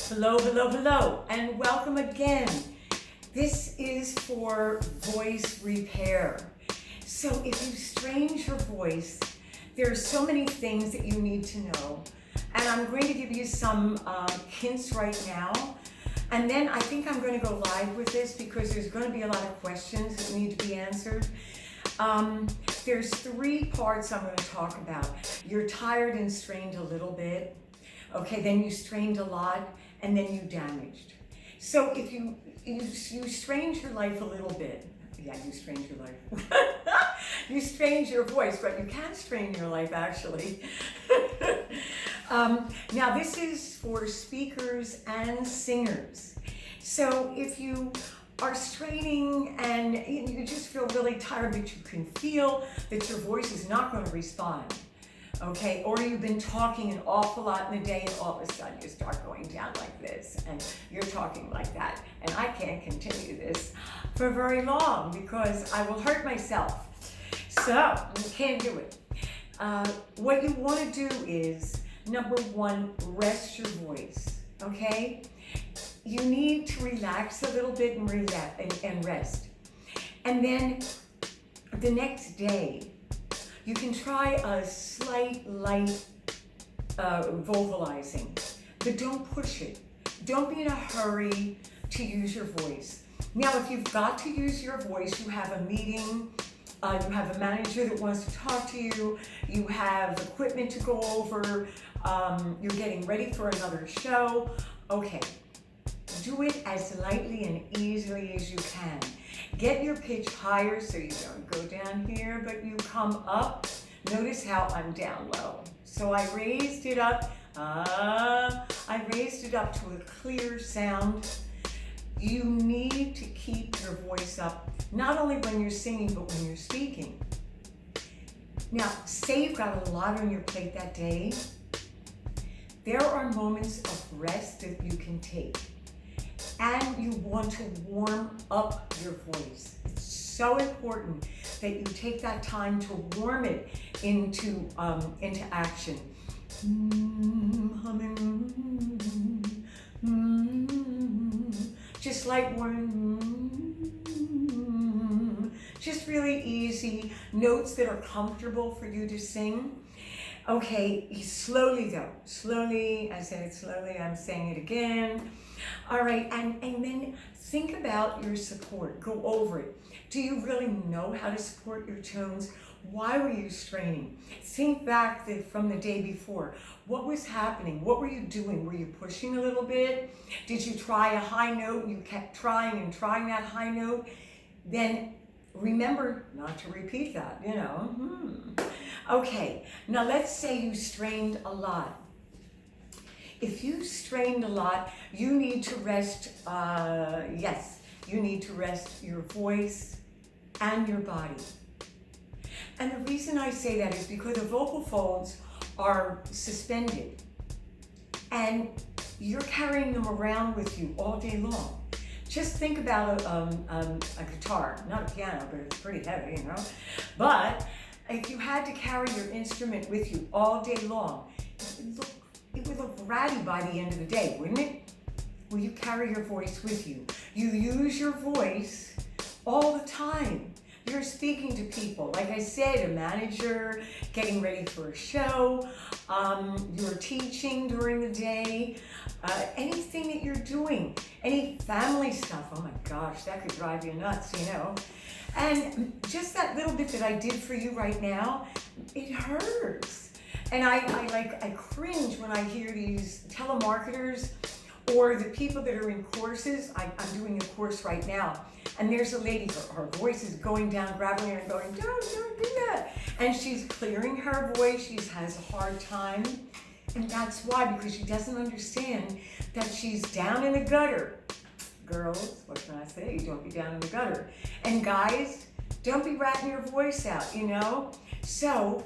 Hello, hello, hello, and welcome again. This is for voice repair. So if you strained your voice, there are so many things that you need to know. And I'm going to give you some hints right now. And then I think I'm going to go live with this because there's going to be a lot of questions that need to be answered. There's three parts I'm going to talk about. You're tired and strained a little bit. Okay, then you strained a lot, and then you damaged. So if you strained your life a little bit, yeah, you strained your life. You strained your voice, but you can strain your life actually. Now this is for speakers and singers. So if you are straining and you just feel really tired, but you can feel that your voice is not going to respond, okay, or you've been talking an awful lot in the day and all of a sudden you start going down like this and you're talking like that, and I can't continue this for very long because I will hurt myself. So you can't do it. What you want to do is, number one, rest your voice, okay? You need to relax a little bit and rest. And then the next day, you can try a slight, light vocalizing, but don't push it. Don't be in a hurry to use your voice. Now, if you've got to use your voice, you have a meeting, you have a manager that wants to talk to you, you have equipment to go over, you're getting ready for another show, okay. Do it as lightly and easily as you can. Get your pitch higher so you don't go down here, but you come up. Notice how I'm down low. So I raised it up. I raised it up to a clear sound. You need to keep your voice up, not only when you're singing, but when you're speaking. Now, say you've got a lot on your plate that day. There are moments of rest that you can take. And you want to warm up your voice. It's so important that you take that time to warm it into action. Just like just really easy notes that are comfortable for you to sing. Okay, slowly though. Slowly, I said it slowly, I'm saying it again. All right, and then think about your support. Go over it. Do you really know how to support your tones? Why were you straining? Think back from the day before. What was happening? What were you doing? Were you pushing a little bit? Did you try a high note? You kept trying and trying that high note? Then remember not to repeat that, you know. Okay, now let's say you strained a lot. If you strained a lot, you need to rest, you need to rest your voice and your body. And the reason I say that is because the vocal folds are suspended and you're carrying them around with you all day long. Just think about a guitar, not a piano, but it's pretty heavy, you know. But if you had to carry your instrument with you all day long, it would look ratty by the end of the day, wouldn't it? Well, you carry your voice with you. You use your voice all the time. You're speaking to people. Like I said, a manager, getting ready for a show, you're teaching during the day, anything that you're doing, any family stuff. Oh my gosh, that could drive you nuts, you know. And just that little bit that I did for you right now, it hurts. And I cringe when I hear these telemarketers or the people that are in courses. I'm doing a course right now, and there's a lady, her voice is going down gravelly, and I'm going, don't do that. And she's clearing her voice, she has a hard time. And that's why, because she doesn't understand that she's down in the gutter. Girls, what can I say? Don't be down in the gutter. And guys, don't be ratting your voice out, you know? So,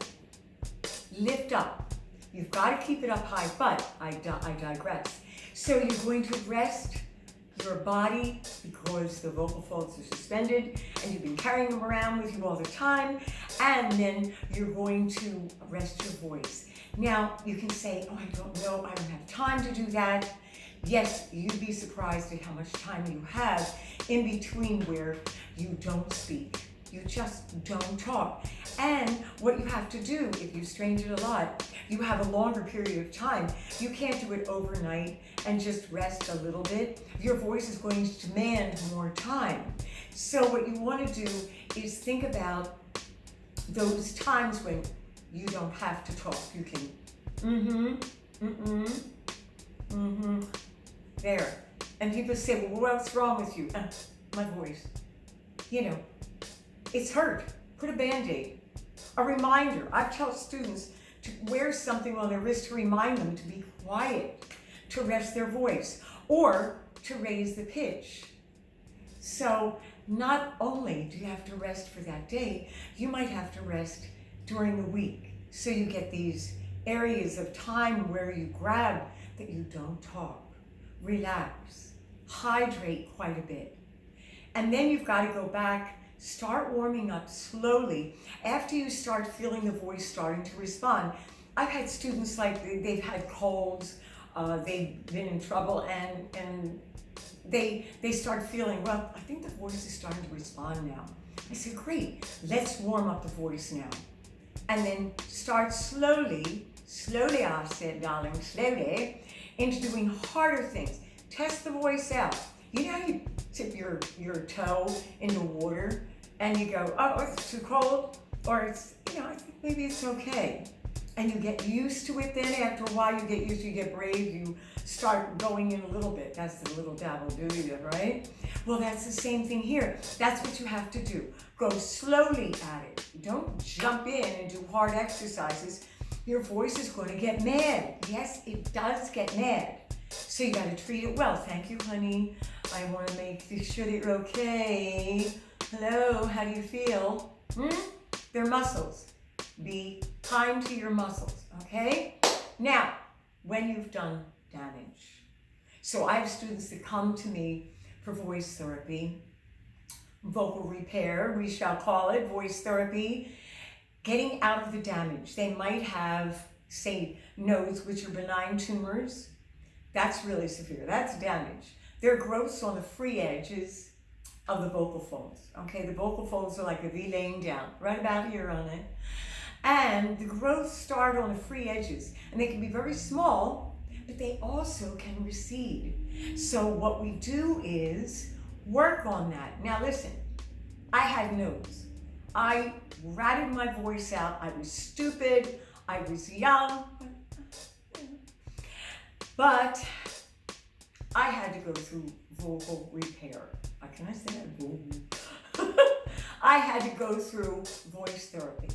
lift up. You've got to keep it up high, but I digress. So you're going to rest your body because the vocal folds are suspended and you've been carrying them around with you all the time, and then you're going to rest your voice. Now, you can say, oh, I don't know, I don't have time to do that. Yes, you'd be surprised at how much time you have in between where you don't speak. You just don't talk. And what you have to do, if you strain it a lot, you have a longer period of time. You can't do it overnight and just rest a little bit. Your voice is going to demand more time. So what you want to do is think about those times when you don't have to talk. You can, there. And people say, well, what's wrong with you? My voice. You know, it's hurt. Put a Band-Aid. A reminder. I tell students to wear something on their wrist to remind them to be quiet, to rest their voice, or to raise the pitch. So not only do you have to rest for that day, you might have to rest during the week. So you get these areas of time where you grab that you don't talk. Relax. Hydrate quite a bit. And then you've got to go back, start warming up slowly. After you start feeling the voice starting to respond, I've had students like they've had colds, they've been in trouble, and they start feeling, well, I think the voice is starting to respond now. I said, great, let's warm up the voice now. And then start slowly, I said, darling, slowly, into doing harder things. Test the voice out. You know how you tip your toe into water and you go, oh, it's too cold, or it's, I think maybe it's okay. And you get used to it then. After a while, you get used to it, you get brave, you start going in a little bit. That's the little dabble do, right? Well, that's the same thing here. That's what you have to do. Go slowly at it. Don't jump in and do hard exercises. Your voice is going to get mad. Yes, it does get mad. So you got to treat it well. Thank you, honey. I want to make sure that you're okay. Hello, how do you feel? They're muscles. Be kind to your muscles, okay? Now, when you've done damage. So I have students that come to me for voice therapy, vocal repair, we shall call it, voice therapy, getting out of the damage. They might have, say, nodes which are benign tumors. That's really severe. That's damage. There are growths on the free edges of the vocal folds. Okay, the vocal folds are like a V laying down, right about here on it. And the growths start on the free edges, and they can be very small, but they also can recede. So what we do is work on that. Now listen, I had nodes. I ratted my voice out. I was stupid. I was young. But I had to go through vocal repair. Can I say that? I had to go through voice therapy,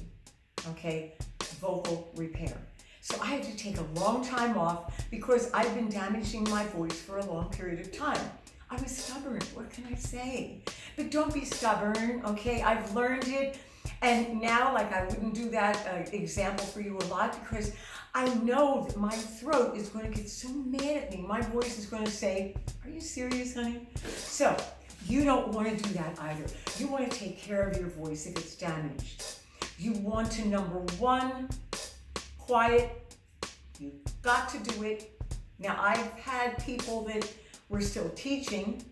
okay? Vocal repair. So I had to take a long time off because I've been damaging my voice for a long period of time. I was stubborn, what can I say? But don't be stubborn, okay? I've learned it, and now, like, I wouldn't do that example for you a lot because I know that my throat is going to get so mad at me. My voice is going to say, are you serious, honey? So you don't want to do that either. You want to take care of your voice if it's damaged. You want to, number one, quiet. You've got to do it. Now, I've had people that were still teaching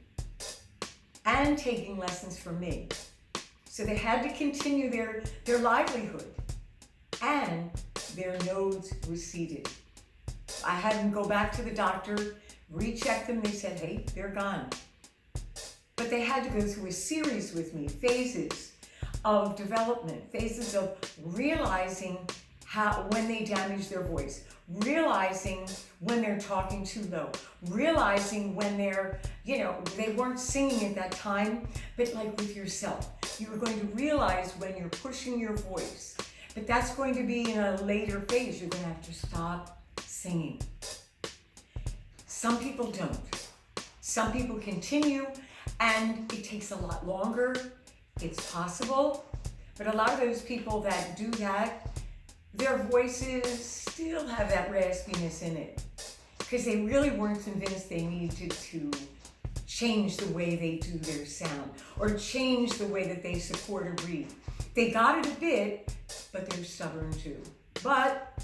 and taking lessons from me. So they had to continue their livelihood, and their nodes receded. I had them go back to the doctor, recheck them. They said, hey, they're gone. But they had to go through a series with me, phases of development, phases of realizing when they damage their voice, realizing when they're talking too low, realizing when they're, they weren't singing at that time, but like with yourself. You are going to realize when you're pushing your voice, but that's going to be in a later phase. You're going to have to stop singing. Some people don't. Some people continue, and it takes a lot longer. It's possible, but a lot of those people that do that, their voices still have that raspiness in it because they really weren't convinced they needed to change the way they do their sound or change the way that they support or breathe. They got it a bit, but they're stubborn too. But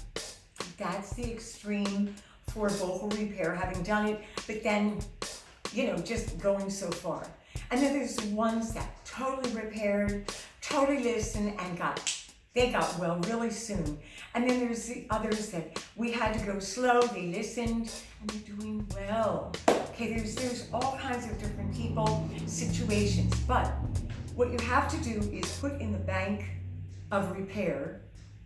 that's the extreme for vocal repair, having done it, but then, just going so far. And then there's the ones that totally repaired, totally listened, and they got well really soon. And then there's the others that we had to go slow, they listened, and they're doing well. Okay, there's all kinds of different people, situations, but what you have to do is put in the bank of repair,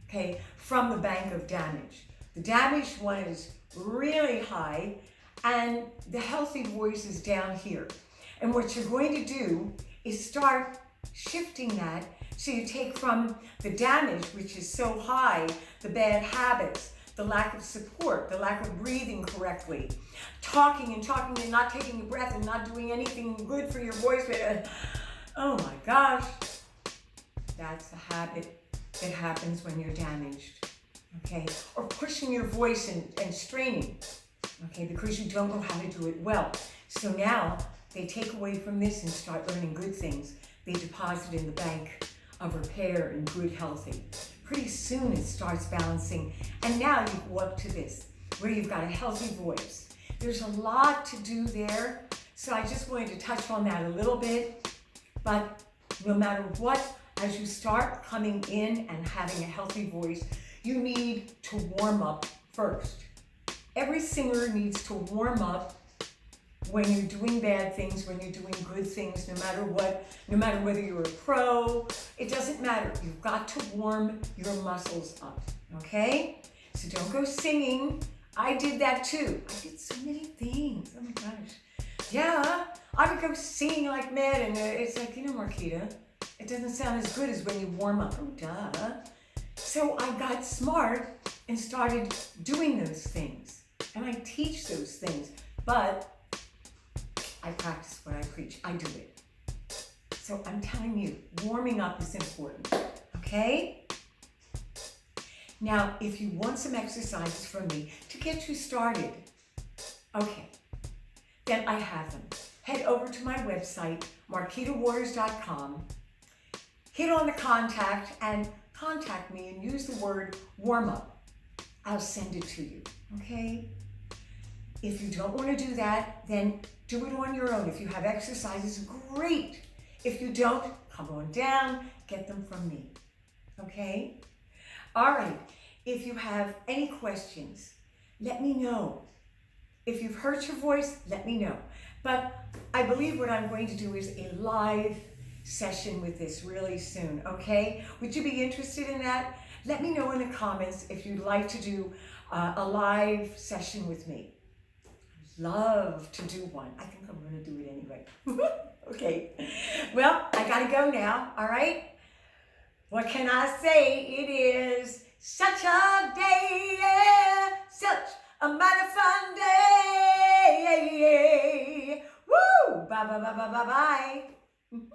okay, from the bank of damage. The damaged one is really high, and the healthy voice is down here. And what you're going to do is start shifting that. So you take from the damage, which is so high, the bad habits, the lack of support, the lack of breathing correctly, talking and not taking a breath and not doing anything good for your voice. Oh my gosh, that's the habit that happens when you're damaged, okay? Or pushing your voice and straining, okay, because you don't know how to do it well. So now they take away from this and start learning good things. They deposit in the bank of repair and good healthy. Pretty soon it starts balancing, and now you go up to this, where you've got a healthy voice. There's a lot to do there, so I just wanted to touch on that a little bit, but no matter what, as you start coming in and having a healthy voice, you need to warm up first. Every singer needs to warm up when you're doing bad things, when you're doing good things, no matter what, no matter whether you're a pro, it doesn't matter. You've got to warm your muscles up, okay? So don't go singing. I did that too. I did so many things. Oh my gosh. Yeah, I would go singing like mad, and it's like, Marquita, it doesn't sound as good as when you warm up. Oh, duh. So I got smart and started doing those things. And I teach those things, but I practice what I preach. I do it. So I'm telling you, warming up is important, okay? Now, if you want some exercises from me to get you started, okay, then I have them. Head over to my website, marquitawaters.com, hit on the contact, and contact me and use the word warm up. I'll send it to you, okay? If you don't want to do that, then do it on your own. If you have exercises, great. If you don't, come on down, get them from me, okay? All right, if you have any questions, let me know. If you've hurt your voice, let me know. But I believe what I'm going to do is a live session with this really soon, okay? Would you be interested in that? Let me know in the comments if you'd like to do a live session with me. Love to do one. I think I'm going to do it anyway. Okay. Well, I got to go now. All right. What can I say? It is such a day, yeah, such a mighty fun day. Woo! Bye, bye, bye, bye, bye, bye.